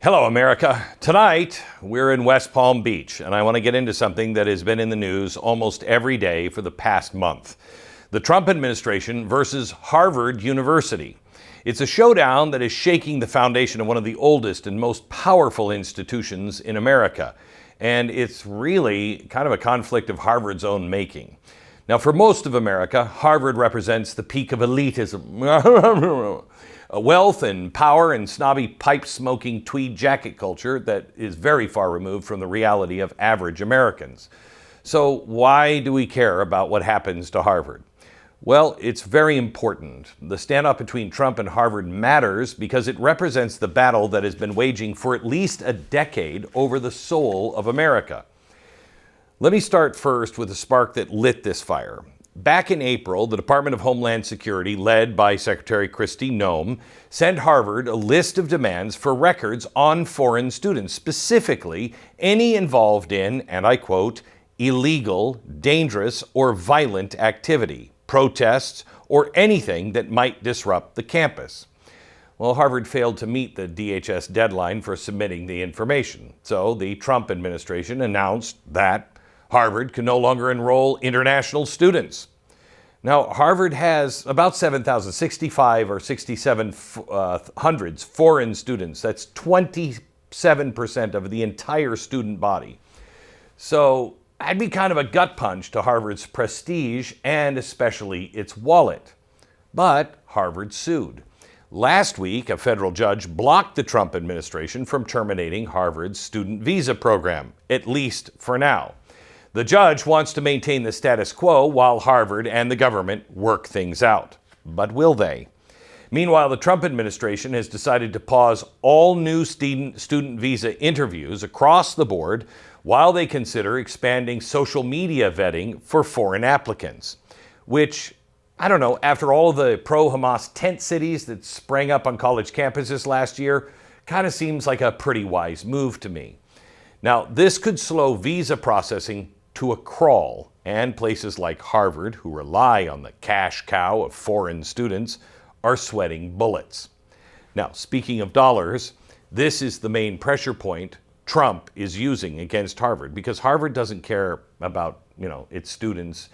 Hello, America. Tonight, we're in West Palm Beach, and I want to get into something that has been in the news almost every day for the past month. The Trump administration versus Harvard University. It's a showdown that is shaking the foundation of one of the oldest and most powerful institutions in America. And it's really kind of a conflict of Harvard's own making. Now, for most of America, Harvard represents the peak of elitism. Wealth and power and snobby pipe-smoking tweed jacket culture that is very far removed from the reality of average Americans. So why do we care about what happens to Harvard? Well, it's very important. The standoff between Trump and Harvard matters because it represents the battle that has been waging for at least a decade over the soul of America. Let me start first with the spark that lit this fire. Back in April, the Department of Homeland Security, led by Secretary Kristi Noem, sent Harvard a list of demands for records on foreign students, specifically any involved in, and I quote, illegal, dangerous, or violent activity, protests, or anything that might disrupt the campus. Well, Harvard failed to meet the DHS deadline for submitting the information, so the Trump administration announced that Harvard can no longer enroll international students. Now, Harvard has about 7,065 or 6,700 foreign students. That's 27% of the entire student body. So that'd be kind of a gut punch to Harvard's prestige and especially its wallet. But Harvard sued. Last week, a federal judge blocked the Trump administration from terminating Harvard's student visa program, at least for now. The judge wants to maintain the status quo while Harvard and the government work things out. But will they? Meanwhile, the Trump administration has decided to pause all new student visa interviews across the board while they consider expanding social media vetting for foreign applicants, which, I don't know, after all the pro-Hamas tent cities that sprang up on college campuses last year, kind of seems like a pretty wise move to me. Now, this could slow visa processing to a crawl, and places like Harvard, who rely on the cash cow of foreign students, are sweating bullets. Now, speaking of dollars, this is the main pressure point Trump is using against Harvard, because Harvard doesn't care about, its students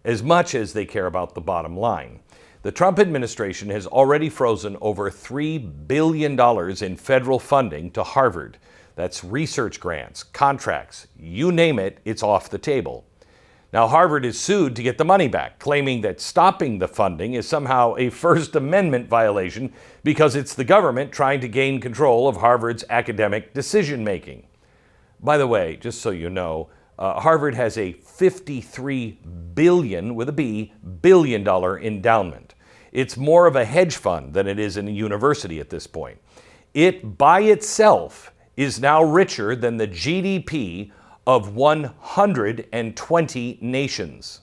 as much as they care about the bottom line. The Trump administration has already frozen over $3 billion in federal funding to Harvard. That's research grants, contracts, you name it, it's off the table. Now, Harvard is sued to get the money back, claiming that stopping the funding is somehow a First Amendment violation because it's the government trying to gain control of Harvard's academic decision-making. By the way, just so you know, Harvard has a $53 billion, with a B, billion-dollar endowment. It's more of a hedge fund than it is in a university at this point. It, by itself, is now richer than the GDP of 120 nations.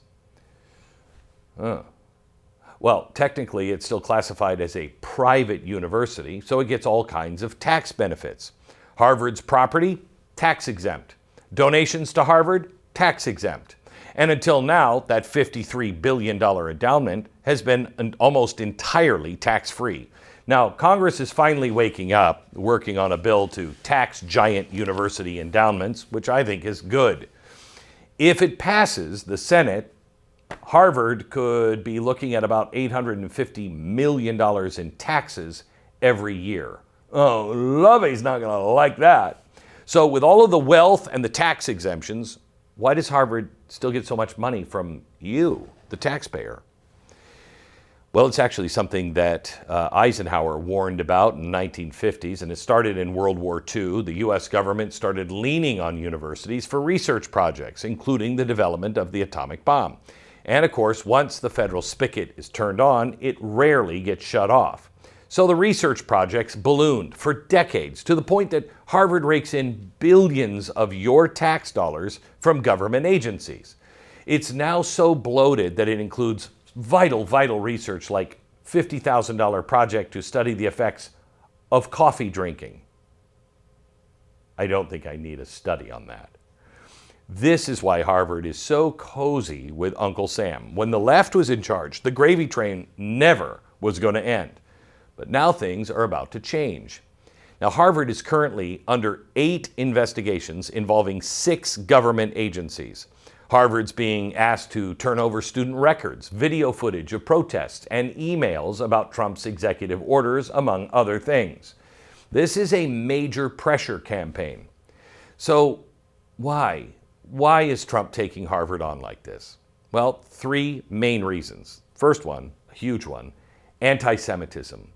Well, technically, it's still classified as a private university, so it gets all kinds of tax benefits. Harvard's property, tax exempt. Donations to Harvard, tax exempt. And until now, that $53 billion endowment has been almost entirely tax-free. Now, Congress is finally waking up, working on a bill to tax giant university endowments, which I think is good. If it passes the Senate, Harvard could be looking at about $850 million in taxes every year. Oh, Lovey's not going to like that. So with all of the wealth and the tax exemptions, why does Harvard still get so much money from you, the taxpayer? Well, it's actually something that Eisenhower warned about in the 1950s, and it started in World War II. The U.S. government started leaning on universities for research projects, including the development of the atomic bomb. And of course, once the federal spigot is turned on, it rarely gets shut off. So the research projects ballooned for decades, to the point that Harvard rakes in billions of your tax dollars from government agencies. It's now so bloated that it includes vital research like $50,000 project to study the effects of coffee drinking. I don't think I need a study on that. This is why Harvard is so cozy with Uncle Sam. When the left was in charge, the gravy train never was going to end. But now things are about to change. Now, Harvard is currently under 8 investigations involving 6 government agencies. Harvard's being asked to turn over student records, video footage of protests, and emails about Trump's executive orders, among other things. This is a major pressure campaign. So why? Why is Trump taking Harvard on like this? Well, 3 main reasons. First one, a huge one, anti-Semitism.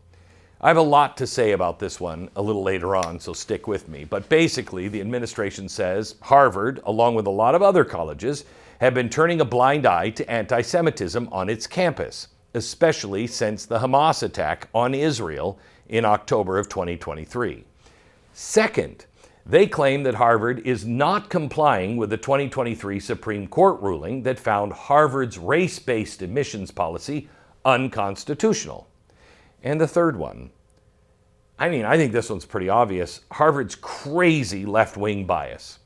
I have a lot to say about this one a little later on, so stick with me. But basically, the administration says Harvard, along with a lot of other colleges, have been turning a blind eye to anti-Semitism on its campus, especially since the Hamas attack on Israel in October of 2023. Second, they claim that Harvard is not complying with the 2023 Supreme Court ruling that found Harvard's race-based admissions policy unconstitutional. And the third one, I think this one's pretty obvious, Harvard's crazy left-wing bias.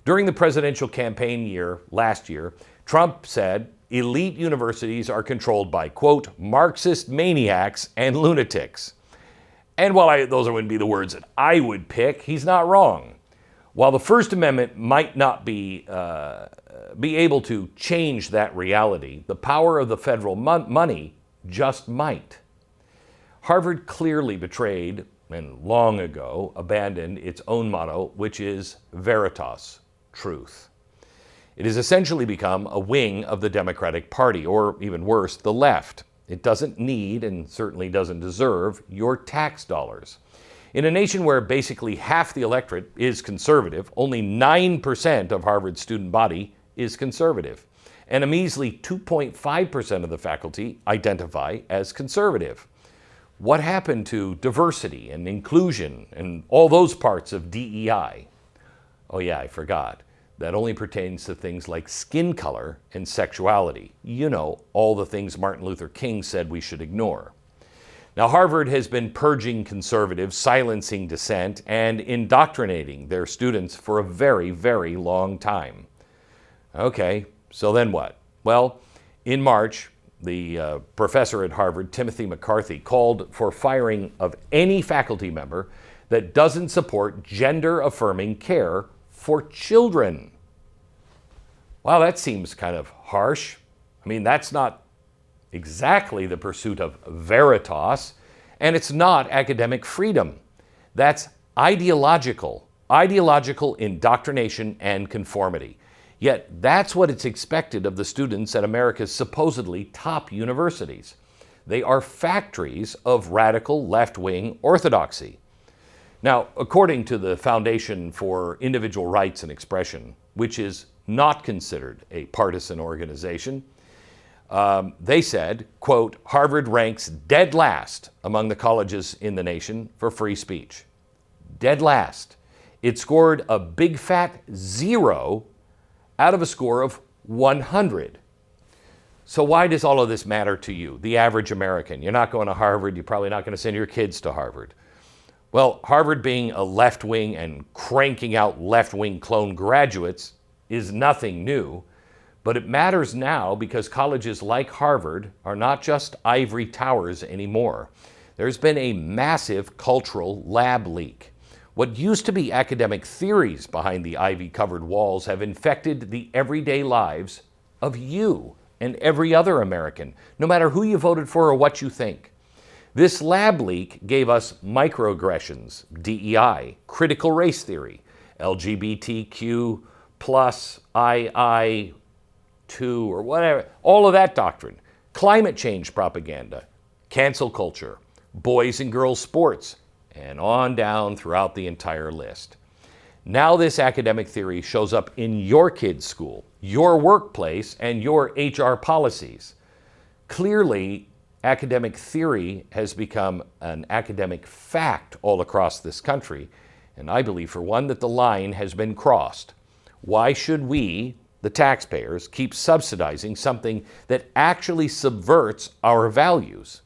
During the presidential campaign year, last year, Trump said elite universities are controlled by, quote, Marxist maniacs and lunatics. And while those wouldn't be the words that I would pick, he's not wrong. While the First Amendment might not be able to change that reality, the power of the federal money just might. Harvard clearly betrayed and long ago abandoned its own motto, which is veritas, truth. It has essentially become a wing of the Democratic Party, or even worse, the left. It doesn't need, and certainly doesn't deserve, your tax dollars. In a nation where basically half the electorate is conservative, only 9% of Harvard's student body is conservative, and a measly 2.5% of the faculty identify as conservative. What happened to diversity and inclusion and all those parts of DEI? Oh yeah, I forgot. That only pertains to things like skin color and sexuality. You know, all the things Martin Luther King said we should ignore. Now, Harvard has been purging conservatives, silencing dissent, and indoctrinating their students for a very, very long time. Okay, so then what? Well, in March, the professor at Harvard, Timothy McCarthy, called for firing of any faculty member that doesn't support gender-affirming care for children. Wow, that seems kind of harsh. I mean, that's not exactly the pursuit of veritas, and it's not academic freedom. That's ideological indoctrination and conformity. Yet that's what it's expected of the students at America's supposedly top universities. They are factories of radical left-wing orthodoxy. Now, according to the Foundation for Individual Rights and Expression, which is not considered a partisan organization, they said, quote, Harvard ranks dead last among the colleges in the nation for free speech. Dead last. It scored a big fat 0 out of a score of 100. So why does all of this matter to you, the average American? You're not going to Harvard. You're probably not going to send your kids to Harvard. Well, Harvard being a left-wing and cranking out left-wing clone graduates is nothing new, but it matters now because colleges like Harvard are not just ivory towers anymore. There's been a massive cultural lab leak. What used to be academic theories behind the ivy-covered walls have infected the everyday lives of you and every other American, no matter who you voted for or what you think. This lab leak gave us microaggressions, DEI, critical race theory, LGBTQ plus II, or whatever, all of that doctrine, climate change propaganda, cancel culture, boys and girls sports, and on down throughout the entire list. Now this academic theory shows up in your kid's school, your workplace, and your HR policies. Clearly, academic theory has become an academic fact all across this country, and I believe, for one, that the line has been crossed. Why should we, the taxpayers, keep subsidizing something that actually subverts our values?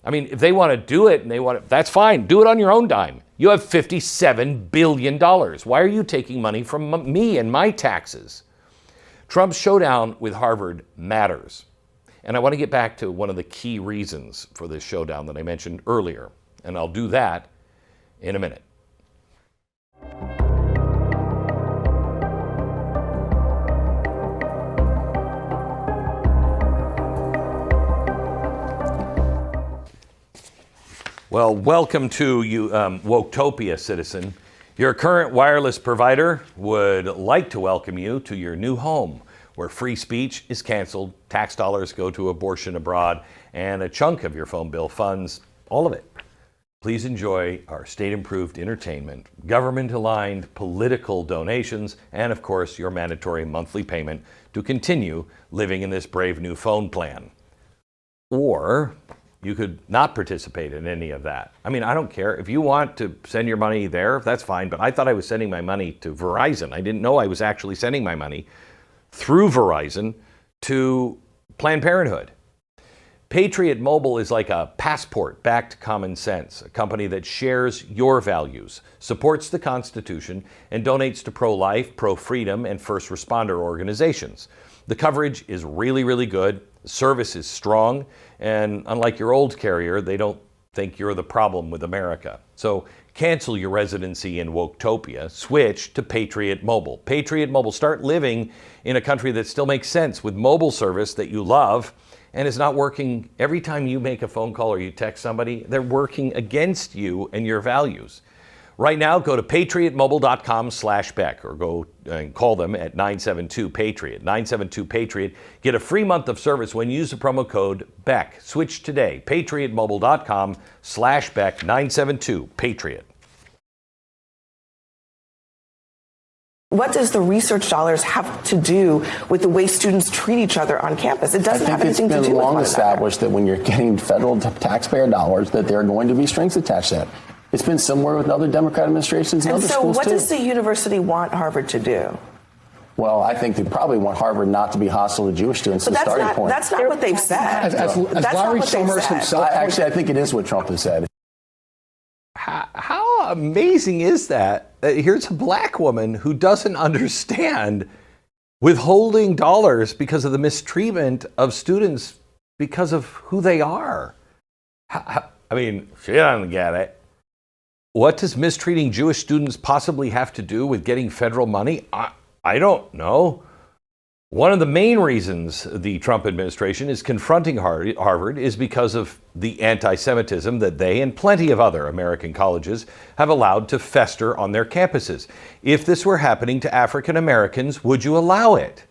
I mean, if they want to do it and that's fine. Do it on your own dime. You have $57 billion. Why are you taking money from me and my taxes? Trump's showdown with Harvard matters. And I want to get back to one of the key reasons for this showdown that I mentioned earlier. And I'll do that in a minute. Well, welcome to you, Woketopia, citizen. Your current wireless provider would like to welcome you to your new home, where free speech is canceled, tax dollars go to abortion abroad, and a chunk of your phone bill funds all of it. Please enjoy our state-improved entertainment, government-aligned political donations, and of course, your mandatory monthly payment to continue living in this brave new phone plan. Or you could not participate in any of that. I mean, I don't care. If you want to send your money there, that's fine, but I thought I was sending my money to Verizon. I didn't know I was actually sending my money through Verizon to Planned Parenthood. Patriot Mobile is like a passport back to common sense, a company that shares your values, supports the Constitution, and donates to pro-life, pro-freedom, and first responder organizations. The coverage is really, really good. The service is strong. And unlike your old carrier, they don't think you're the problem with America. So cancel your residency in Woketopia. Switch to Patriot Mobile. Patriot Mobile. Start living in a country that still makes sense with mobile service that you love and is not working every time you make a phone call or you text somebody. They're working against you and your values. Right now, go to patriotmobile.com/Beck or go and call them at 972-PATRIOT. 972-PATRIOT. Get a free month of service when you use the promo code Beck. Switch today. patriotmobile.com/Beck. 972-PATRIOT. What does the research dollars have to do with the way students treat each other on campus? It doesn't have anything to do with one another. It's been long established that when you're getting federal taxpayer dollars, that there are going to be strings attached to that. It's been similar with other Democrat administrations and other schools, what too. does the university want Harvard to do? Well, I think they probably want Harvard not to be hostile to Jewish students as a starting point. That's not what they've said. As Larry Summers himself... Actually, I think it is what Trump has said. How amazing is that? Here's a black woman who doesn't understand withholding dollars because of the mistreatment of students because of who they are. I mean, she doesn't get it. What does mistreating Jewish students possibly have to do with getting federal money? I don't know. One of the main reasons the Trump administration is confronting Harvard is because of the anti-Semitism that they and plenty of other American colleges have allowed to fester on their campuses. If this were happening to African Americans, would you allow it?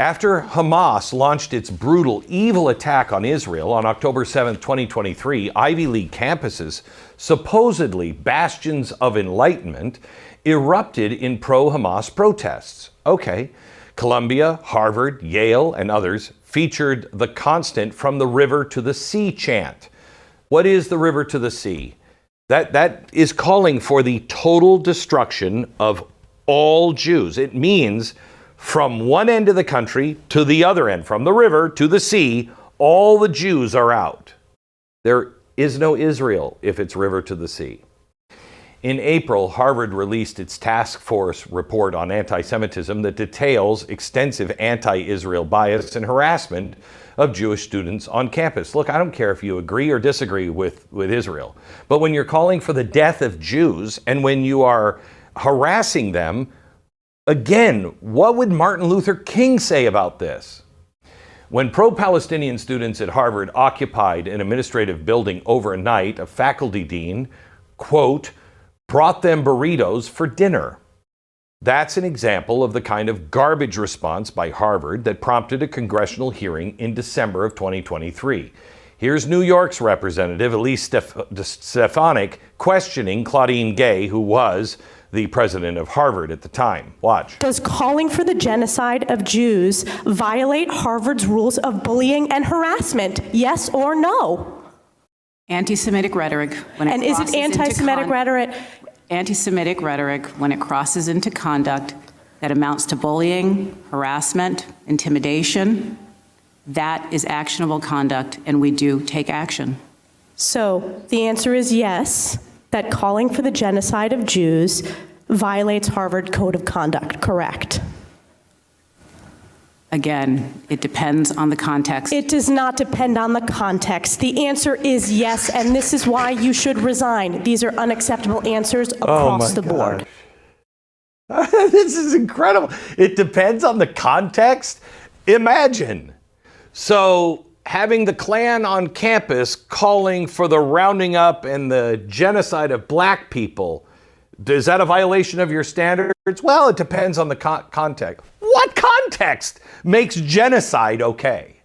After Hamas launched its brutal, evil attack on Israel on October 7, 2023, Ivy League campuses, supposedly bastions of enlightenment, erupted in pro-Hamas protests. Okay, Columbia, Harvard, Yale, and others featured the constant "from the river to the sea" chant. What is the river to the sea? That is calling for the total destruction of all Jews. It means from one end of the country to the other end, from the river to the sea, all the Jews are out. There is no Israel if it's river to the sea. In April, Harvard released its task force report on anti-Semitism that details extensive anti-Israel bias and harassment of Jewish students on campus. Look, I don't care if you agree or disagree with Israel, but when you're calling for the death of Jews and when you are harassing them, again, what would Martin Luther King say about this? When pro-Palestinian students at Harvard occupied an administrative building overnight, a faculty dean, quote, brought them burritos for dinner. That's an example of the kind of garbage response by Harvard that prompted a congressional hearing in December of 2023. Here's New York's representative, Elise Stefanik, questioning Claudine Gay, who was the president of Harvard at the time. Watch. Does calling for the genocide of Jews violate Harvard's rules of bullying and harassment? Yes or no? Anti-Semitic rhetoric. And is it anti-Semitic rhetoric? Anti-Semitic rhetoric when it crosses into conduct that amounts to bullying, harassment, intimidation, that is actionable conduct, and we do take action. So the answer is yes, that calling for the genocide of Jews violates Harvard Code of Conduct, correct? Again, it depends on the context. It does not depend on the context. The answer is yes, and this is why you should resign. These are unacceptable answers across the board. This is incredible. It depends on the context. Imagine. So having the Klan on campus calling for the rounding up and the genocide of black people, is that a violation of your standards? Well, it depends on the context. What context makes genocide okay?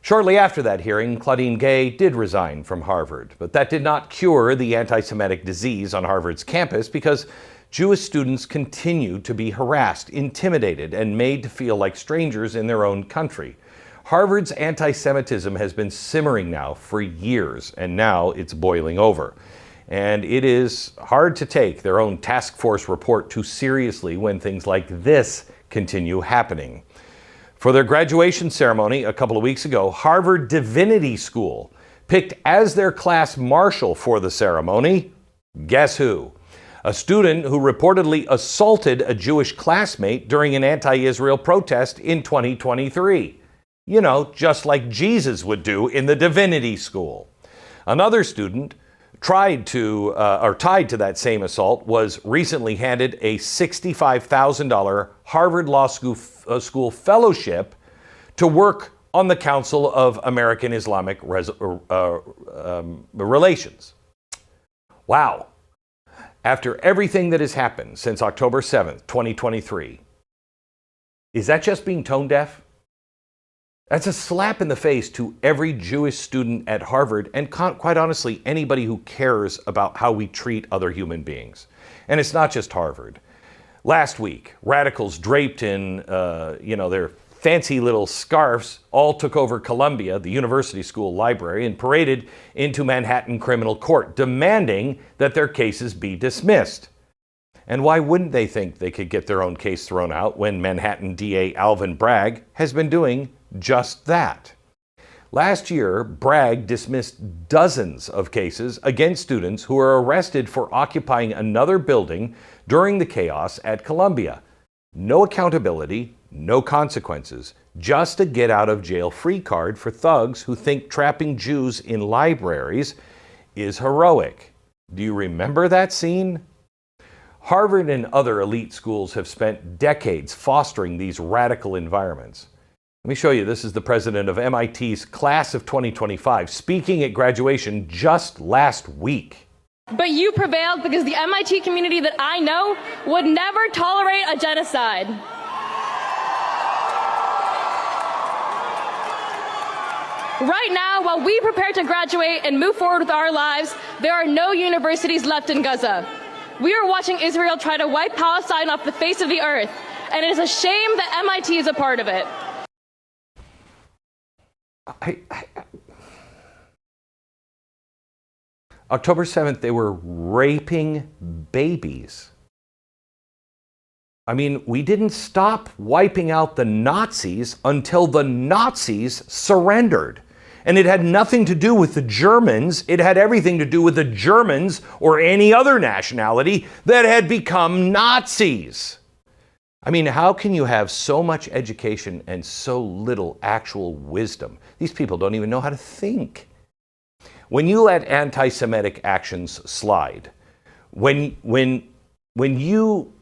Shortly after that hearing, Claudine Gay did resign from Harvard, but that did not cure the anti-Semitic disease on Harvard's campus because Jewish students continue to be harassed, intimidated, and made to feel like strangers in their own country. Harvard's anti-Semitism has been simmering now for years, and now it's boiling over. And it is hard to take their own task force report too seriously when things like this continue happening. For their graduation ceremony a couple of weeks ago, Harvard Divinity School picked as their class marshal for the ceremony, guess who? A student who reportedly assaulted a Jewish classmate during an anti-Israel protest in 2023. You know, just like Jesus would do in the Divinity School. Another student tied to that same assault was recently handed a $65,000 Harvard Law School fellowship to work on the Council of American Islamic Relations. Wow. After everything that has happened since October 7th, 2023, is that just being tone deaf? That's a slap in the face to every Jewish student at Harvard and quite honestly, anybody who cares about how we treat other human beings. And it's not just Harvard. Last week, radicals draped in, their fancy little scarves all took over Columbia, the university school library, and paraded into Manhattan criminal court, demanding that their cases be dismissed. And why wouldn't they think they could get their own case thrown out when Manhattan DA Alvin Bragg has been doing just that? Last year, Bragg dismissed dozens of cases against students who were arrested for occupying another building during the chaos at Columbia. No accountability, no consequences, just a get-out-of-jail-free card for thugs who think trapping Jews in libraries is heroic. Do you remember that scene? Harvard and other elite schools have spent decades fostering these radical environments. Let me show you. This is the president of MIT's class of 2025 speaking at graduation just last week. But you prevailed because the MIT community that I know would never tolerate a genocide. Right now, while we prepare to graduate and move forward with our lives, there are no universities left in Gaza. We are watching Israel try to wipe Palestine off the face of the earth, and it is a shame that MIT is a part of it. October 7th, they were raping babies. I mean, we didn't stop wiping out the Nazis until the Nazis surrendered. And it had nothing to do with the Germans. It had everything to do with the Germans or any other nationality that had become Nazis. I mean, how can you have so much education and so little actual wisdom? These people don't even know how to think. When you let anti-Semitic actions slide, when you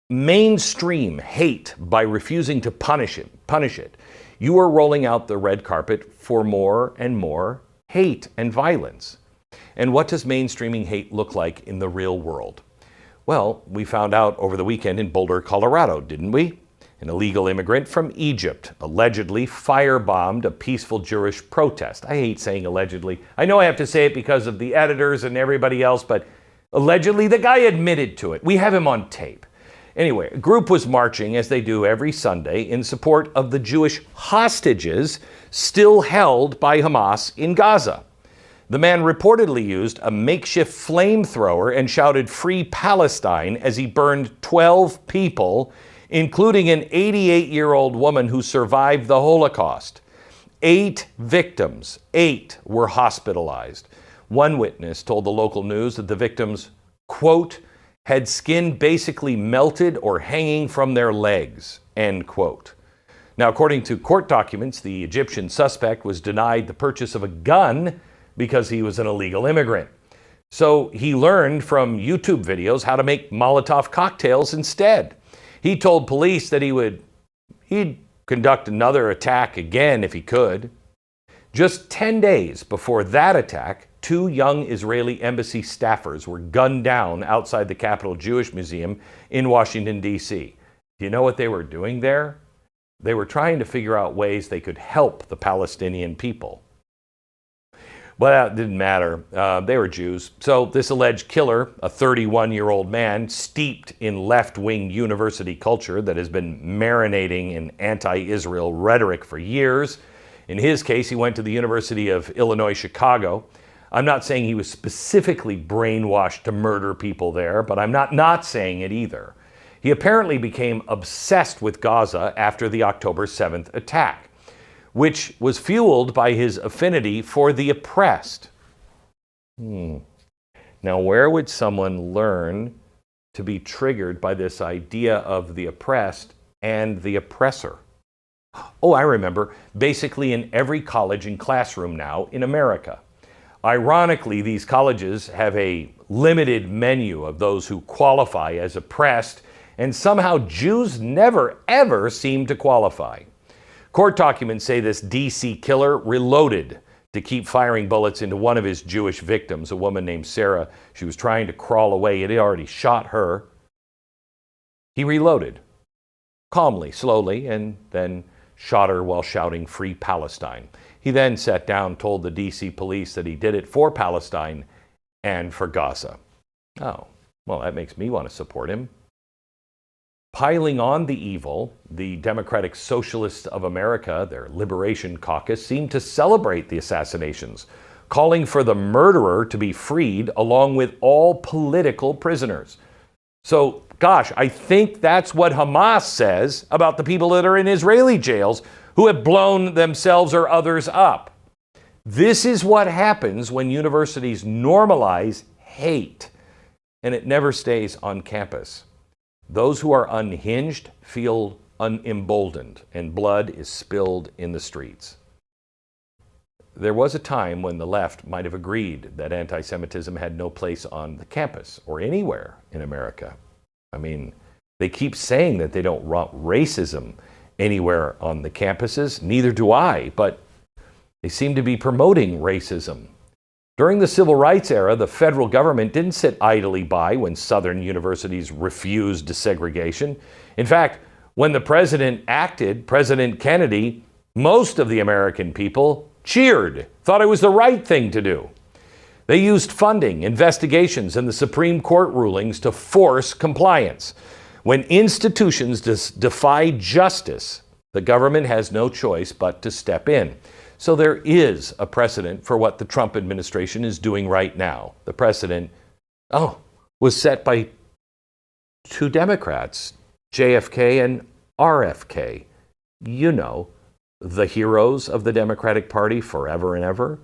mainstream hate by refusing to punish it, you are rolling out the red carpet for more and more hate and violence. And what does mainstreaming hate look like in the real world? Well, we found out over the weekend in Boulder, Colorado, didn't we? An illegal immigrant from Egypt allegedly firebombed a peaceful Jewish protest. I hate saying allegedly. I know I have to say it because of the editors and everybody else, but allegedly the guy admitted to it. We have him on tape. Anyway, a group was marching, as they do every Sunday, in support of the Jewish hostages still held by Hamas in Gaza. The man reportedly used a makeshift flamethrower and shouted "Free Palestine" as he burned 12 people, including an 88-year-old woman who survived the Holocaust. 8 victims, 8 were hospitalized. One witness told the local news that the victims, quote, had skin basically melted or hanging from their legs, end quote. Now, according to court documents, the Egyptian suspect was denied the purchase of a gun because he was an illegal immigrant. So he learned from YouTube videos how to make Molotov cocktails instead. He told police that he'd conduct another attack again if he could. Just 10 days before that attack, 2 young Israeli embassy staffers were gunned down outside the Capitol Jewish Museum in Washington, D.C. Do you know what they were doing there? They were trying to figure out ways they could help the Palestinian people. But that didn't matter. They were Jews. So this alleged killer, a 31-year-old man steeped in left-wing university culture that has been marinating in anti-Israel rhetoric for years. In his case, he went to the University of Illinois, Chicago. I'm not saying he was specifically brainwashed to murder people there, but I'm not saying it either. He apparently became obsessed with Gaza after the October 7th attack, which was fueled by his affinity for the oppressed. Now, where would someone learn to be triggered by this idea of the oppressed and the oppressor? Oh, I remember, basically in every college and classroom now in America. Ironically, these colleges have a limited menu of those who qualify as oppressed, and somehow Jews never, ever seem to qualify. Court documents say this DC killer reloaded to keep firing bullets into one of his Jewish victims, a woman named Sarah. She was trying to crawl away. It had already shot her. He reloaded calmly, slowly, and then shot her while shouting, "Free Palestine." He then sat down, told the DC police that he did it for Palestine and for Gaza. Oh, well, that makes me want to support him. Piling on the evil, the Democratic Socialists of America, their Liberation Caucus, seemed to celebrate the assassinations, calling for the murderer to be freed along with all political prisoners. So, gosh, I think that's what Hamas says about the people that are in Israeli jails who have blown themselves or others up. This is what happens when universities normalize hate, and it never stays on campus. Those who are unhinged feel emboldened, and blood is spilled in the streets. There was a time when the left might have agreed that anti-Semitism had no place on the campus or anywhere in America. I mean, they keep saying that they don't want racism anywhere on the campuses. Neither do I, but they seem to be promoting racism. During the civil rights era, the federal government didn't sit idly by when Southern universities refused desegregation. In fact, when the president acted, President Kennedy, most of the American people cheered, thought it was the right thing to do. They used funding, investigations, and the Supreme Court rulings to force compliance. When institutions defy justice, the government has no choice but to step in. So there is a precedent for what the Trump administration is doing right now. The precedent, was set by 2 Democrats, JFK and RFK. You know, the heroes of the Democratic Party forever and ever,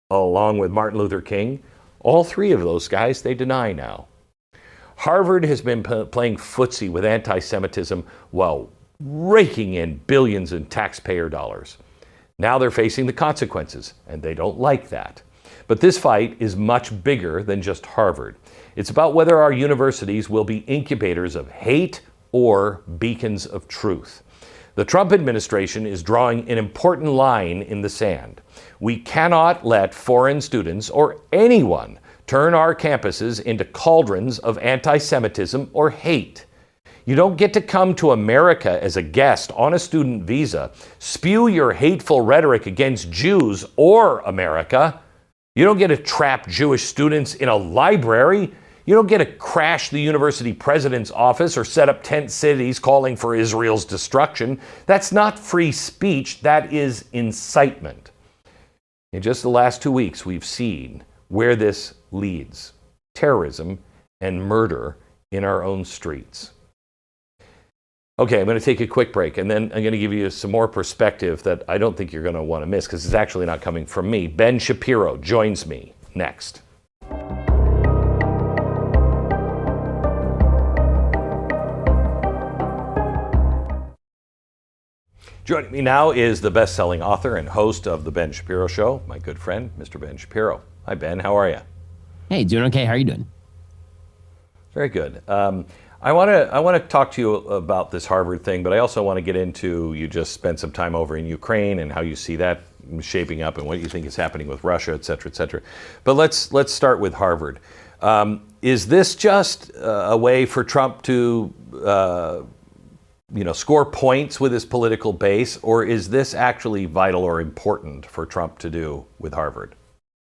along with Martin Luther King. All 3 of those guys, they deny now. Harvard has been playing footsie with anti-Semitism while raking in billions in taxpayer dollars. Now they're facing the consequences, and they don't like that. But this fight is much bigger than just Harvard. It's about whether our universities will be incubators of hate or beacons of truth. The Trump administration is drawing an important line in the sand. We cannot let foreign students or anyone turn our campuses into cauldrons of anti-Semitism or hate. You don't get to come to America as a guest on a student visa, spew your hateful rhetoric against Jews or America. You don't get to trap Jewish students in a library. You don't get to crash the university president's office or set up tent cities calling for Israel's destruction. That's not free speech. That is incitement. In just the last 2 weeks, we've seen where this leads: terrorism and murder in our own streets. Okay, I'm going to take a quick break, and then I'm going to give you some more perspective that I don't think you're going to want to miss, because it's actually not coming from me. Ben Shapiro joins me next. Joining me now is the best-selling author and host of The Ben Shapiro Show, my good friend, Mr. Ben Shapiro. Hi, Ben. How are you? Hey, doing okay. How are you doing? Very good. I want to talk to you about this Harvard thing, but I also want to get into, you just spent some time over in Ukraine and how you see that shaping up and what you think is happening with Russia, et cetera, et cetera. But let's start with Harvard. Is this just a way for Trump to score points with his political base, or is this actually vital or important for Trump to do with Harvard?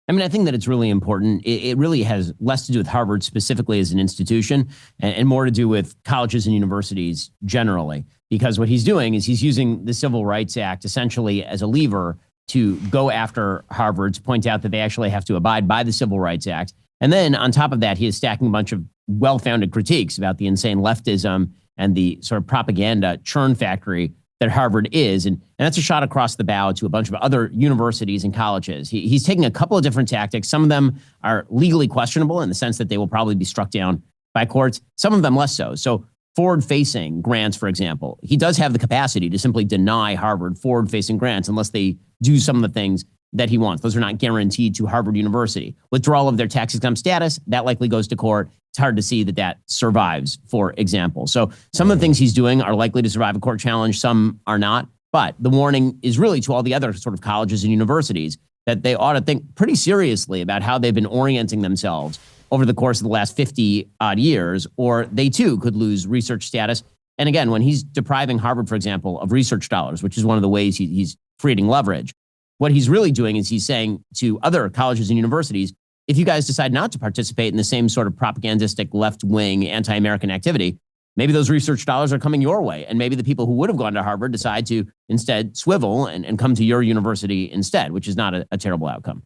I mean, I think that it's really important. It really has less to do with Harvard specifically as an institution and more to do with colleges and universities generally, because what he's doing is he's using the Civil Rights Act essentially as a lever to go after Harvard, to point out that they actually have to abide by the Civil Rights Act. And then on top of that, he is stacking a bunch of well-founded critiques about the insane leftism and the sort of propaganda churn factory that Harvard is. And that's a shot across the bow to a bunch of other universities and colleges. He's taking a couple of different tactics. Some of them are legally questionable in the sense that they will probably be struck down by courts. Some of them less so. So forward-facing grants, for example, he does have the capacity to simply deny Harvard forward-facing grants unless they do some of the things that he wants. Those are not guaranteed to Harvard University. Withdrawal of their tax-exempt status, that likely goes to court. It's hard to see that that survives, for example. So some of the things he's doing are likely to survive a court challenge. Some are not. But the warning is really to all the other sort of colleges and universities that they ought to think pretty seriously about how they've been orienting themselves over the course of the last 50 odd years, or they too could lose research status. And again, when he's depriving Harvard, for example, of research dollars, which is one of the ways he's creating leverage, what he's really doing is he's saying to other colleges and universities, if you guys decide not to participate in the same sort of propagandistic left-wing anti-American activity, maybe those research dollars are coming your way. And maybe the people who would have gone to Harvard decide to instead swivel and come to your university instead, which is not a terrible outcome.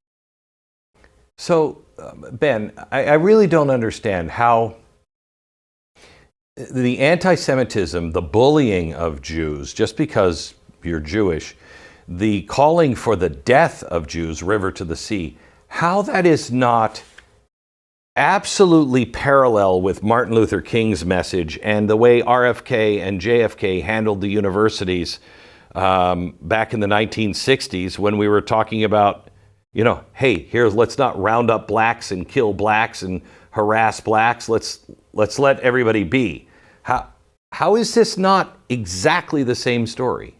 So, Ben, I really don't understand how the anti-Semitism, the bullying of Jews, just because you're Jewish, the calling for the death of Jews, river to the sea, how that is not absolutely parallel with Martin Luther King's message and the way RFK and JFK handled the universities back in the 1960s when we were talking about, hey, let's not round up blacks and kill blacks and harass blacks. Let's let everybody be. How is this not exactly the same story?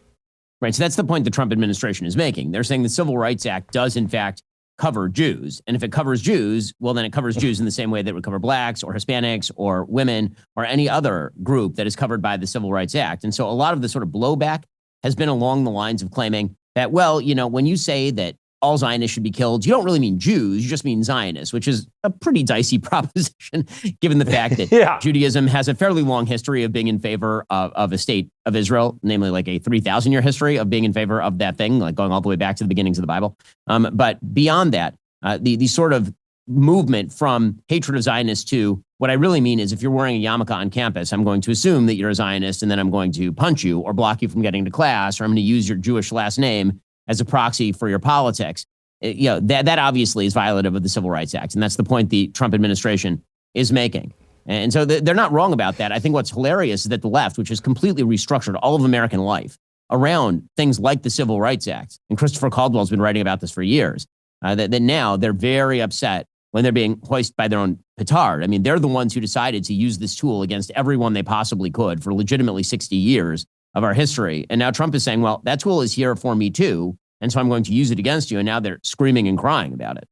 Right. So that's the point the Trump administration is making. They're saying the Civil Rights Act does, in fact, cover Jews. And if it covers Jews, well, then it covers Jews in the same way that it would cover blacks or Hispanics or women or any other group that is covered by the Civil Rights Act. And so a lot of the sort of blowback has been along the lines of claiming that, well, when you say that all Zionists should be killed, you don't really mean Jews, you just mean Zionists, which is a pretty dicey proposition, given the fact that Judaism has a fairly long history of being in favor of a state of Israel, namely like a 3,000-year history of being in favor of that thing, like going all the way back to the beginnings of the Bible. But beyond that, the sort of movement from hatred of Zionists to what I really mean is if you're wearing a yarmulke on campus, I'm going to assume that you're a Zionist, and then I'm going to punch you or block you from getting to class, or I'm going to use your Jewish last name as a proxy for your politics. That obviously is violative of the Civil Rights Act. And that's the point the Trump administration is making. And so they're not wrong about that. I think what's hilarious is that the left, which has completely restructured all of American life around things like the Civil Rights Act, and Christopher Caldwell's been writing about this for years, that now they're very upset when they're being hoisted by their own petard. I mean, they're the ones who decided to use this tool against everyone they possibly could for legitimately 60 years of our history. And now Trump is saying, well, that tool is here for me too, and so I'm going to use it against you. And now they're screaming and crying about it.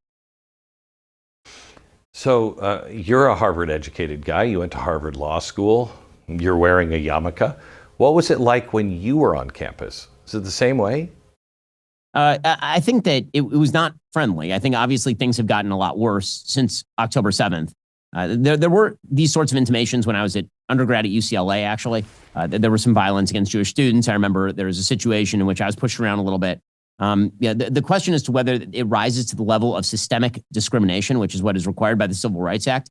So you're a Harvard-educated guy. You went to Harvard Law School. You're wearing a yarmulke. What was it like when you were on campus? Is it the same way? I think that it was not friendly. I think obviously things have gotten a lot worse since October 7th. There were these sorts of intimations when I was at undergrad at UCLA, actually. There was some violence against Jewish students. I remember there was a situation in which I was pushed around a little bit. The question is to whether it rises to the level of systemic discrimination, which is what is required by the Civil Rights Act,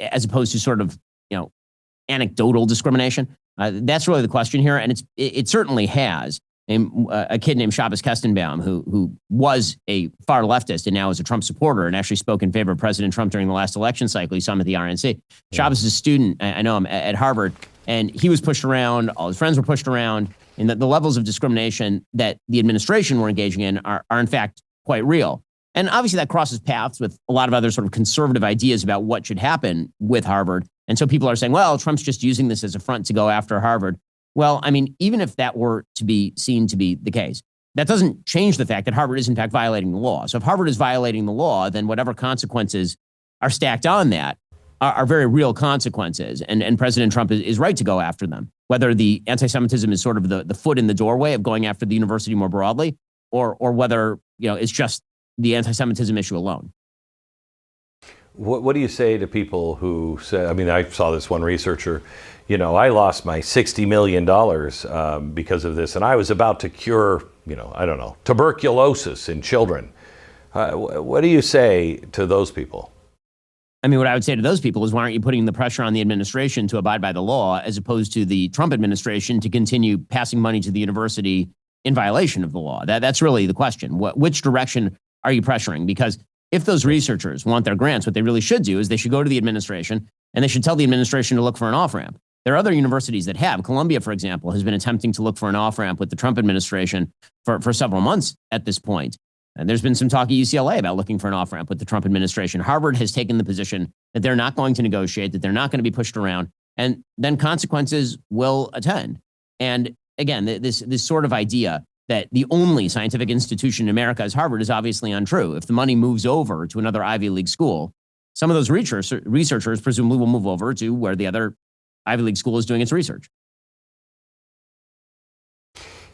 as opposed to sort of, anecdotal discrimination. That's really the question here. And it certainly has. A kid named Shabbos Kestenbaum, who was a far leftist and now is a Trump supporter and actually spoke in favor of President Trump during the last election cycle. You saw him at the RNC. Yeah. Shabbos is a student, I know him, at Harvard, and he was pushed around. All his friends were pushed around. And the levels of discrimination that the administration were engaging in are in fact quite real. And obviously that crosses paths with a lot of other sort of conservative ideas about what should happen with Harvard. And so people are saying, well, Trump's just using this as a front to go after Harvard. Well, I mean, even if that were to be seen to be the case, that doesn't change the fact that Harvard is in fact violating the law. So if Harvard is violating the law, then whatever consequences are stacked on that are very real consequences. And President Trump is right to go after them. Whether the anti-Semitism is sort of the foot in the doorway of going after the university more broadly, or whether, it's just the anti-Semitism issue alone. What do you say to people who say, I mean, I saw this one researcher, I lost my $60 million because of this, and I was about to cure, I don't know, tuberculosis in children. What do you say to those people? I mean, what I would say to those people is, why aren't you putting the pressure on the administration to abide by the law, as opposed to the Trump administration to continue passing money to the university in violation of the law? That's really the question. Which direction are you pressuring? Because if those researchers want their grants, what they really should do is they should go to the administration and they should tell the administration to look for an off-ramp. There are other universities that have. Columbia, for example, has been attempting to look for an off-ramp with the Trump administration for several months at this point. And there's been some talk at UCLA about looking for an off-ramp with the Trump administration. Harvard has taken the position that they're not going to negotiate, that they're not going to be pushed around, and then consequences will attend. And again, this sort of idea that the only scientific institution in America is Harvard is obviously untrue. If the money moves over to another Ivy League school, some of those researchers presumably will move over to where the other Ivy League school is doing its research.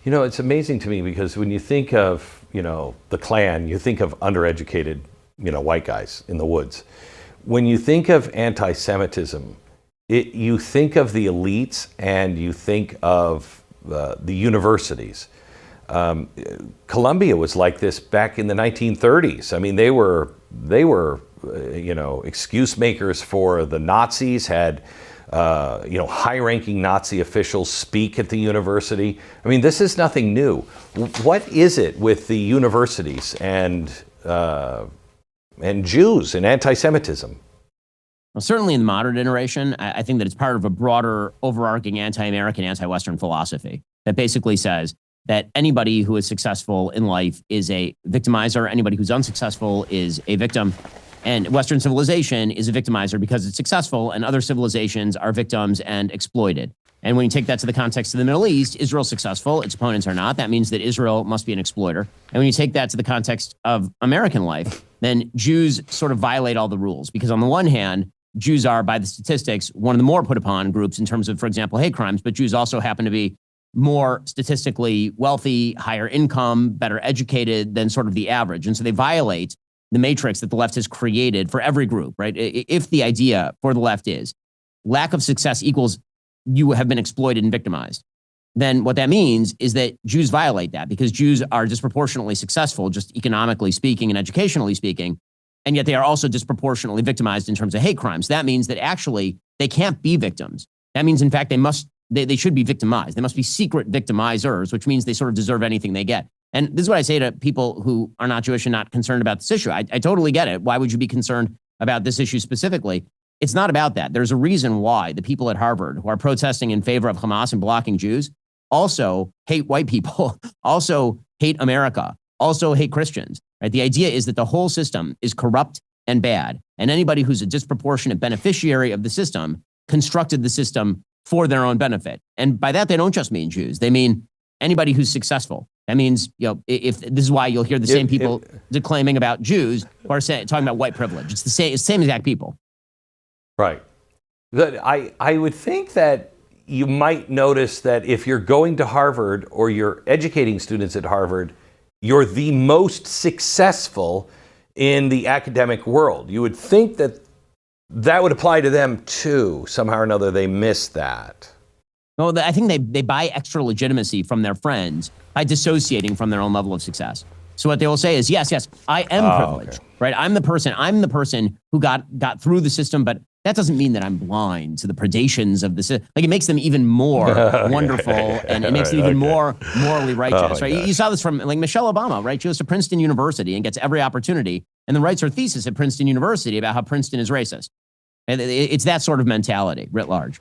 It's amazing to me because when you think of, the Klan, you think of undereducated, white guys in the woods. When you think of anti-Semitism, you think of the elites and you think of the universities. Columbia was like this back in the 1930s. I mean, they were excuse makers for the Nazis, had high-ranking Nazi officials speak at the university. I mean, this is nothing new. What is it with the universities and Jews and anti-Semitism? Well, certainly in the modern iteration, I think that it's part of a broader, overarching anti-American, anti-Western philosophy that basically says that anybody who is successful in life is a victimizer, anybody who's unsuccessful is a victim. And Western civilization is a victimizer because it's successful, and other civilizations are victims and exploited. And when you take that to the context of the Middle East, Israel's successful, its opponents are not. That means that Israel must be an exploiter. And when you take that to the context of American life, then Jews sort of violate all the rules. Because on the one hand, Jews are, by the statistics, one of the more put upon groups in terms of, for example, hate crimes, but Jews also happen to be more statistically wealthy, higher income, better educated than sort of the average. And so they violate the matrix that the left has created for every group, right? If the idea for the left is lack of success equals you have been exploited and victimized, then what that means is that Jews violate that because Jews are disproportionately successful, just economically speaking and educationally speaking, and yet they are also disproportionately victimized in terms of hate crimes. That means that actually they can't be victims. That means, in fact, they should be victimized. They must be secret victimizers, which means they sort of deserve anything they get. And this is what I say to people who are not Jewish and not concerned about this issue. I totally get it. Why would you be concerned about this issue specifically? It's not about that. There's a reason why the people at Harvard who are protesting in favor of Hamas and blocking Jews also hate white people, also hate America, also hate Christians. Right? The idea is that the whole system is corrupt and bad. And anybody who's a disproportionate beneficiary of the system constructed the system for their own benefit. And by that, they don't just mean Jews. They mean anybody who's successful. That means, if this is why you'll hear the same people declaiming about Jews who are talking about white privilege. It's the same exact people. Right. But I would think that you might notice that if you're going to Harvard or you're educating students at Harvard, you're the most successful in the academic world. You would think that that would apply to them too. Somehow or another, they miss that. Well, I think they buy extra legitimacy from their friends by dissociating from their own level of success. So what they will say is, yes, I am privileged, right? I'm the person who got through the system, but that doesn't mean that I'm blind to the predations of the system. Like, it makes them even more wonderful, and it makes them even more morally righteous, right? You saw this from like Michelle Obama, right? She goes to Princeton University and gets every opportunity, and then writes her thesis at Princeton University about how Princeton is racist. And it's that sort of mentality writ large.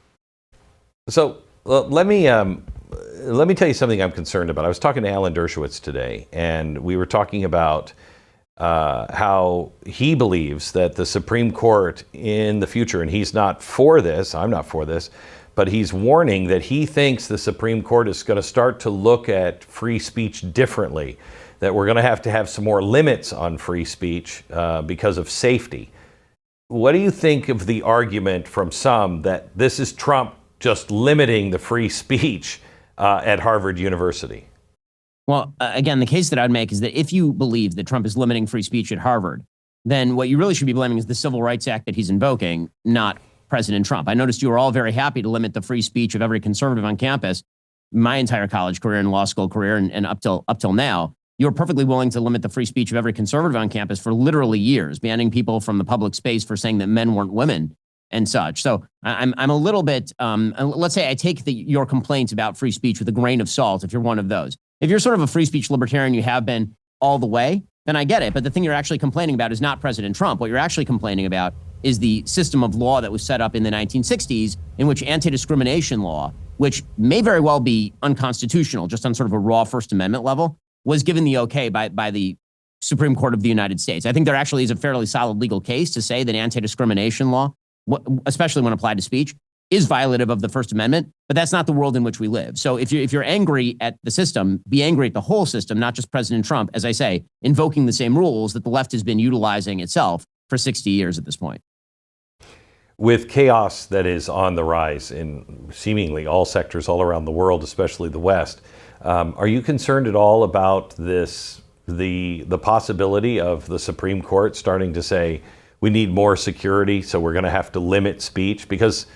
So let me tell you something I'm concerned about. I was talking to Alan Dershowitz today, and we were talking about how he believes that the Supreme Court in the future, and he's not for this, I'm not for this, but he's warning that he thinks the Supreme Court is going to start to look at free speech differently, that we're going to have some more limits on free speech because of safety. What do you think of the argument from some that this is Trump just limiting the free speech at Harvard University? Well, again, the case that I'd make is that if you believe that Trump is limiting free speech at Harvard, then what you really should be blaming is the Civil Rights Act that he's invoking, not President Trump. I noticed you were all very happy to limit the free speech of every conservative on campus. My entire college career and law school career and up till now, you were perfectly willing to limit the free speech of every conservative on campus for literally years, banning people from the public space for saying that men weren't women and such. So I'm a little bit, let's say I take your complaints about free speech with a grain of salt if you're one of those. If you're sort of a free speech libertarian, you have been all the way, then I get it. But the thing you're actually complaining about is not President Trump. What you're actually complaining about is the system of law that was set up in the 1960s in which anti-discrimination law, which may very well be unconstitutional just on sort of a raw First Amendment level, was given the okay by the Supreme Court of the United States. I think there actually is a fairly solid legal case to say that anti-discrimination law, especially when applied to speech, is violative of the First Amendment, but that's not the world in which we live. So if you're angry at the system, be angry at the whole system, not just President Trump, as I say, invoking the same rules that the left has been utilizing itself for 60 years at this point. With chaos that is on the rise in seemingly all sectors all around the world, especially the West, are you concerned at all about this, the possibility of the Supreme Court starting to say, we need more security, so we're going to have to limit speech? Because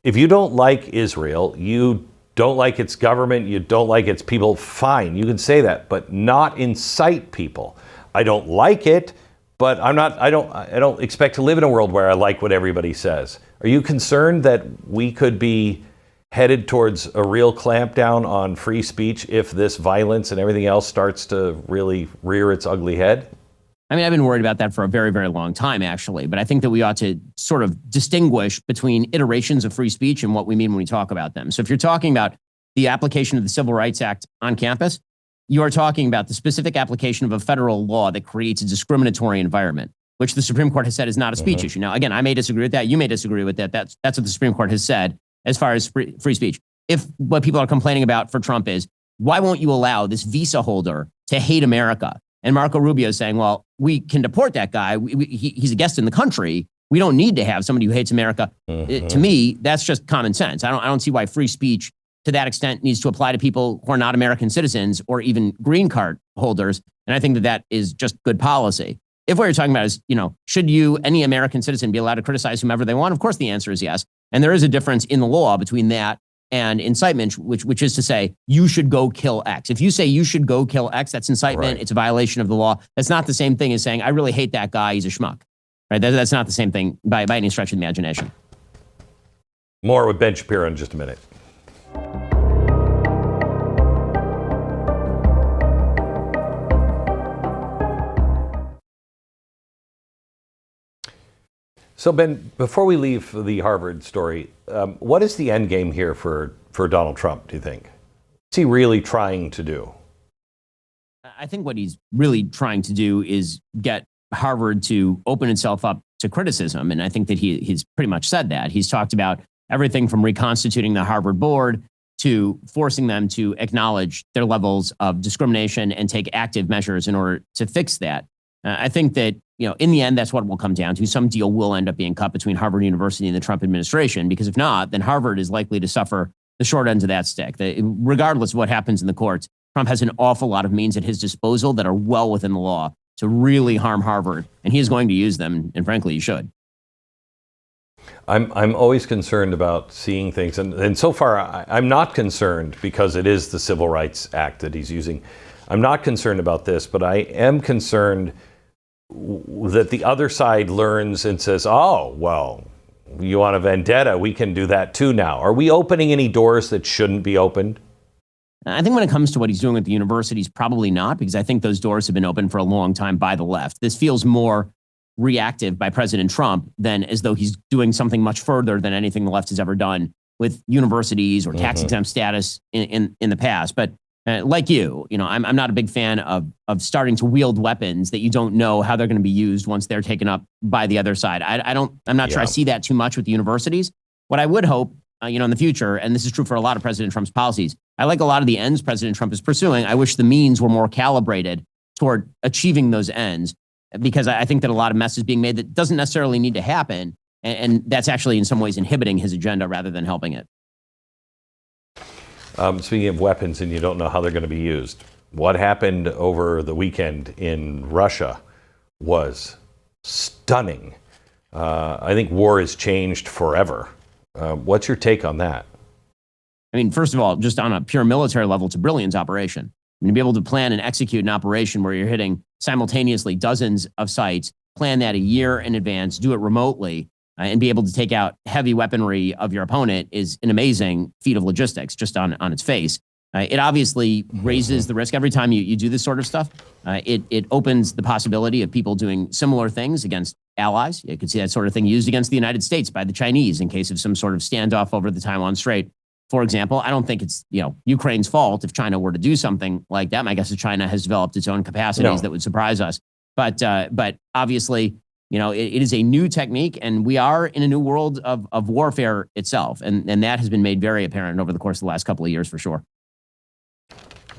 if you don't like Israel, you don't like its government, you don't like its people, fine, you can say that, but not incite people. I don't like it, but I don't expect to live in a world where I like what everybody says. Are you concerned that we could be headed towards a real clampdown on free speech if this violence and everything else starts to really rear its ugly head? I mean, I've been worried about that for a very, very long time, actually. But I think that we ought to sort of distinguish between iterations of free speech and what we mean when we talk about them. So if you're talking about the application of the Civil Rights Act on campus, you are talking about the specific application of a federal law that creates a discriminatory environment, which the Supreme Court has said is not a speech issue. Now, again, I may disagree with that. You may disagree with that. That's what the Supreme Court has said as far as free speech. If what people are complaining about for Trump is, why won't you allow this visa holder to hate America? And Marco Rubio is saying, well, we can deport that guy. He's a guest in the country. We don't need to have somebody who hates America. To me, that's just common sense. I don't see why free speech to that extent needs to apply to people who are not American citizens or even green card holders. And I think that that is just good policy. If what you're talking about is, should any American citizen be allowed to criticize whomever they want? Of course, the answer is yes. And there is a difference in the law between that and incitement, which is to say, you should go kill X. If you say you should go kill X, that's incitement. Right. It's a violation of the law. That's not the same thing as saying, I really hate that guy. He's a schmuck. Right? That's not the same thing by any stretch of the imagination. More with Ben Shapiro in just a minute. So Ben, before we leave the Harvard story, what is the end game here for Donald Trump, do you think? What's he really trying to do? I think what he's really trying to do is get Harvard to open itself up to criticism. And I think that he's pretty much said that. He's talked about everything from reconstituting the Harvard board to forcing them to acknowledge their levels of discrimination and take active measures in order to fix that. I think that, in the end, that's what it will come down to. Some deal will end up being cut between Harvard University and the Trump administration, because if not, then Harvard is likely to suffer the short end of that stick. Regardless of what happens in the courts, Trump has an awful lot of means at his disposal that are well within the law to really harm Harvard, and he is going to use them, and frankly, he should. I'm always concerned about seeing things, and so far I'm not concerned because it is the Civil Rights Act that he's using. I'm not concerned about this, but I am concerned that the other side learns and says, oh, well, you want a vendetta, we can do that too now. Are we opening any doors that shouldn't be opened? I think when it comes to what he's doing at the universities, probably not, because I think those doors have been open for a long time by the left. This feels more reactive by President Trump than as though he's doing something much further than anything the left has ever done with universities or tax exempt status in the past. But Like I'm not a big fan of starting to wield weapons that you don't know how they're going to be used once they're taken up by the other side. I'm not sure I see that too much with the universities. What I would hope, in the future, and this is true for a lot of President Trump's policies, I like a lot of the ends President Trump is pursuing. I wish the means were more calibrated toward achieving those ends, because I think that a lot of mess is being made that doesn't necessarily need to happen. And that's actually in some ways inhibiting his agenda rather than helping it. Speaking of weapons, and you don't know how they're going to be used, what happened over the weekend in Russia was stunning. I think war has changed forever. What's your take on that? I mean, first of all, just on a pure military level, it's a brilliant operation. I mean, to be able to plan and execute an operation where you're hitting simultaneously dozens of sites, plan that a year in advance, do it remotely, and be able to take out heavy weaponry of your opponent is an amazing feat of logistics just on its face. It obviously raises the risk every time you do this sort of stuff. It opens the possibility of people doing similar things against allies. You could see that sort of thing used against the United States by the Chinese in case of some sort of standoff over the Taiwan Strait. For example, I don't think it's Ukraine's fault if China were to do something like that. My guess is China has developed its own capacities that would surprise us. But obviously, it is a new technique, and we are in a new world of warfare itself. And that has been made very apparent over the course of the last couple of years, for sure.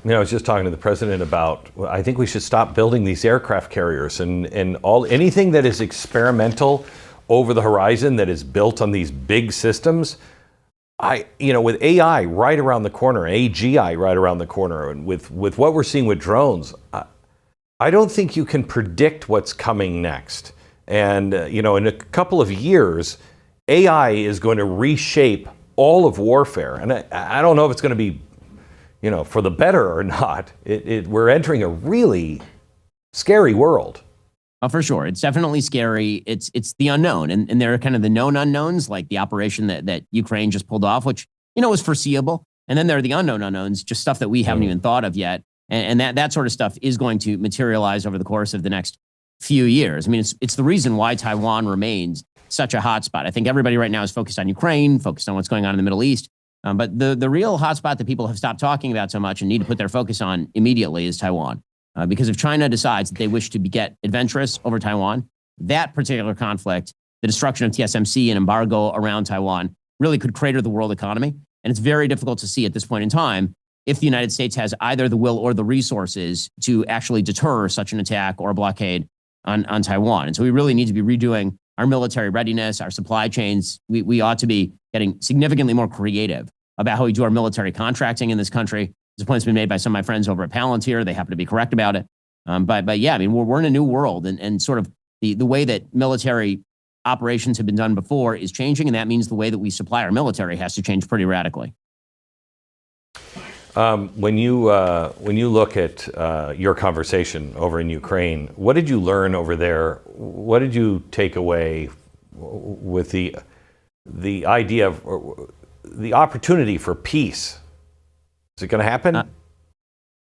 I was just talking to the president about, I think we should stop building these aircraft carriers and anything that is experimental over the horizon that is built on these big systems. With AI right around the corner, AGI right around the corner, and with what we're seeing with drones, I don't think you can predict what's coming next. And, in a couple of years, AI is going to reshape all of warfare. And I don't know if it's going to be, for the better or not. We're entering a really scary world. Oh, for sure. It's definitely scary. It's the unknown. And there are kind of the known unknowns, like the operation that Ukraine just pulled off, which, was foreseeable. And then there are the unknown unknowns, just stuff that we haven't even thought of yet. And that sort of stuff is going to materialize over the course of the next few years. I mean, it's the reason why Taiwan remains such a hotspot. I think everybody right now is focused on Ukraine, focused on what's going on in the Middle East. But the real hotspot that people have stopped talking about so much and need to put their focus on immediately is Taiwan. Because if China decides that they wish to get adventurous over Taiwan, that particular conflict, the destruction of TSMC and embargo around Taiwan, really could crater the world economy. And it's very difficult to see at this point in time if the United States has either the will or the resources to actually deter such an attack or a blockade on Taiwan. And so we really need to be redoing our military readiness, our supply chains. We ought to be getting significantly more creative about how we do our military contracting in this country. This point's been made by some of my friends over at Palantir. They happen to be correct about it. But yeah, I mean, we're in a new world, and sort of the way that military operations have been done before is changing, and that means the way that we supply our military has to change pretty radically. When you look at your conversation over in Ukraine, what did you learn over there? What did you take away with the idea of the opportunity for peace? Is it going to happen?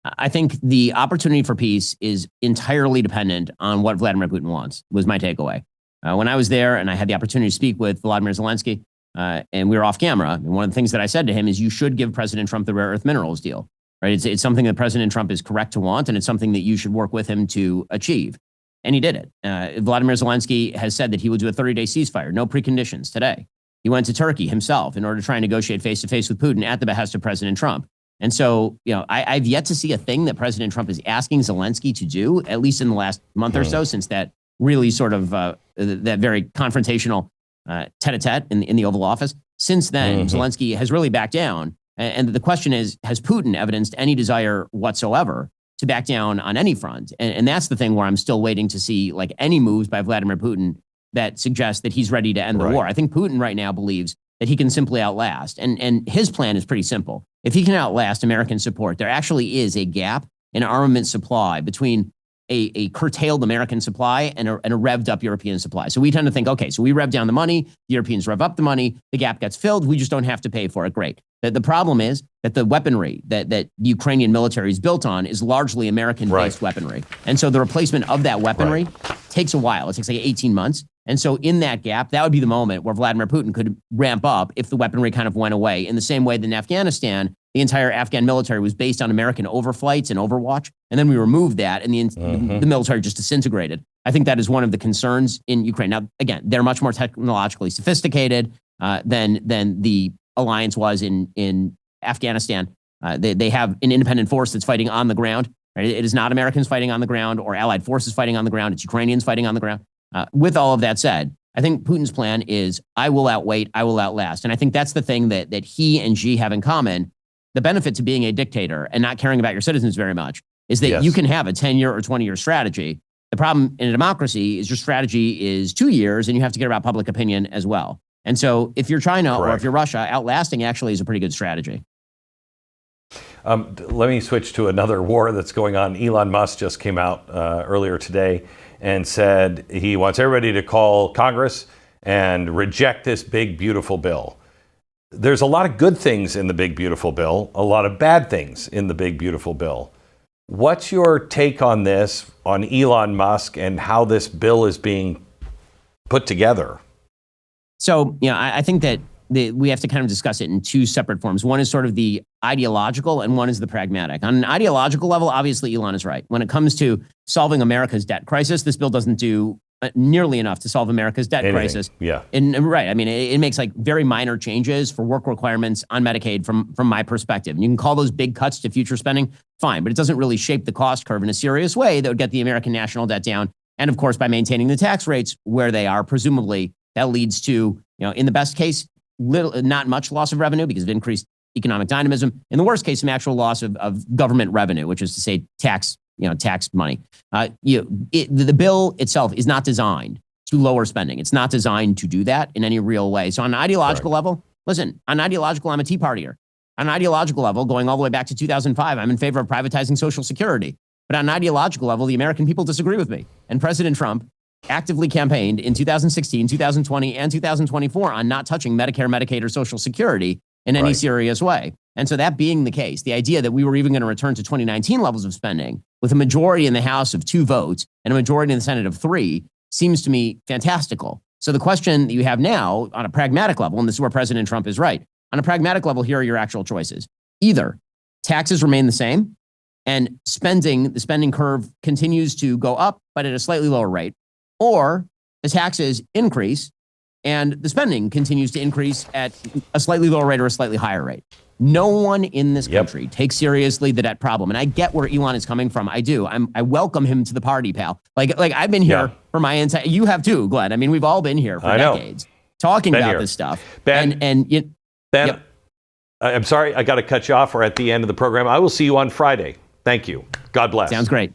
I think the opportunity for peace is entirely dependent on what Vladimir Putin wants, was my takeaway. When I was there and I had the opportunity to speak with Vladimir Zelenskyy, and we were off camera, and one of the things that I said to him is, you should give President Trump the rare earth minerals deal. Right? It's something that President Trump is correct to want, and it's something that you should work with him to achieve. And he did it. Vladimir Zelenskyy has said that he will do a 30-day ceasefire, no preconditions, today. He went to Turkey himself in order to try and negotiate face-to-face with Putin at the behest of President Trump. And so, I've yet to see a thing that President Trump is asking Zelenskyy to do, at least in the last month or so, since that really sort of that very confrontational tete-a-tete in the Oval Office. Since then, Zelenskyy has really backed down. And the question is, has Putin evidenced any desire whatsoever to back down on any front? And that's the thing where I'm still waiting to see like any moves by Vladimir Putin that suggest that he's ready to end the war. I think Putin right now believes that he can simply outlast. And his plan is pretty simple. If he can outlast American support, there actually is a gap in armament supply between a curtailed American supply and a revved up European supply. So we tend to think, okay, so we rev down the money, the Europeans rev up the money, the gap gets filled, we just don't have to pay for it. Great. The problem is that the weaponry that the Ukrainian military is built on is largely American-based weaponry. And so the replacement of that weaponry takes a while. It takes like 18 months. And so in that gap, that would be the moment where Vladimir Putin could ramp up if the weaponry kind of went away, in the same way that in Afghanistan, the entire Afghan military was based on American overflights and overwatch. And then we removed that and the military just disintegrated. I think that is one of the concerns in Ukraine. Now, again, they're much more technologically sophisticated than the alliance was in Afghanistan. They have an independent force that's fighting on the ground. Right? It is not Americans fighting on the ground or allied forces fighting on the ground. It's Ukrainians fighting on the ground. With all of that said, I think Putin's plan is I will outwait, I will outlast. And I think that's the thing that he and Xi have in common. The benefit to being a dictator and not caring about your citizens very much is that you can have a 10-year or 20-year strategy. The problem in a democracy is your strategy is 2 years and you have to care about public opinion as well. And so if you're China or if you're Russia, outlasting actually is a pretty good strategy. Let me switch to another war that's going on. Elon Musk just came out earlier today and said he wants everybody to call Congress and reject this big, beautiful bill. There's a lot of good things in the big, beautiful bill, a lot of bad things in the big, beautiful bill. What's your take on this, on Elon Musk and how this bill is being put together? So, I think that we have to kind of discuss it in two separate forms. One is sort of the ideological and one is the pragmatic. On an ideological level, obviously, Elon is right. When it comes to solving America's debt crisis, this bill doesn't do nearly enough to solve America's debt crisis. Yeah. And right. I mean, it makes like very minor changes for work requirements on Medicaid from my perspective. And you can call those big cuts to future spending, fine, but it doesn't really shape the cost curve in a serious way that would get the American national debt down. And of course, by maintaining the tax rates where they are, presumably that leads to, in the best case, not much loss of revenue because of increased economic dynamism. In the worst case, some actual loss of government revenue, which is to say tax money. The bill itself is not designed to lower spending. It's not designed to do that in any real way. So on an ideological level, listen, on an ideological, I'm a Tea Partier. On an ideological level, going all the way back to 2005, I'm in favor of privatizing Social Security. But on an ideological level, the American people disagree with me. And President Trump actively campaigned in 2016, 2020, and 2024 on not touching Medicare, Medicaid, or Social Security in any serious way. And so that being the case, the idea that we were even going to return to 2019 levels of spending with a majority in the House of 2 votes and a majority in the Senate of 3 seems to me fantastical. So the question that you have now on a pragmatic level, and this is where President Trump is right, on a pragmatic level, here are your actual choices. Either taxes remain the same and the spending curve continues to go up, but at a slightly lower rate, or the taxes increase and the spending continues to increase at a slightly lower rate or a slightly higher rate. No one in this country takes seriously the debt problem. And I get where Elon is coming from. I do. I welcome him to the party, pal. Like I've been here for my entire, you have too, Glenn. I mean, we've all been here for decades talking about this stuff. Ben, I'm sorry, I got to cut you off. We're at the end of the program. I will see you on Friday. Thank you. God bless. Sounds great.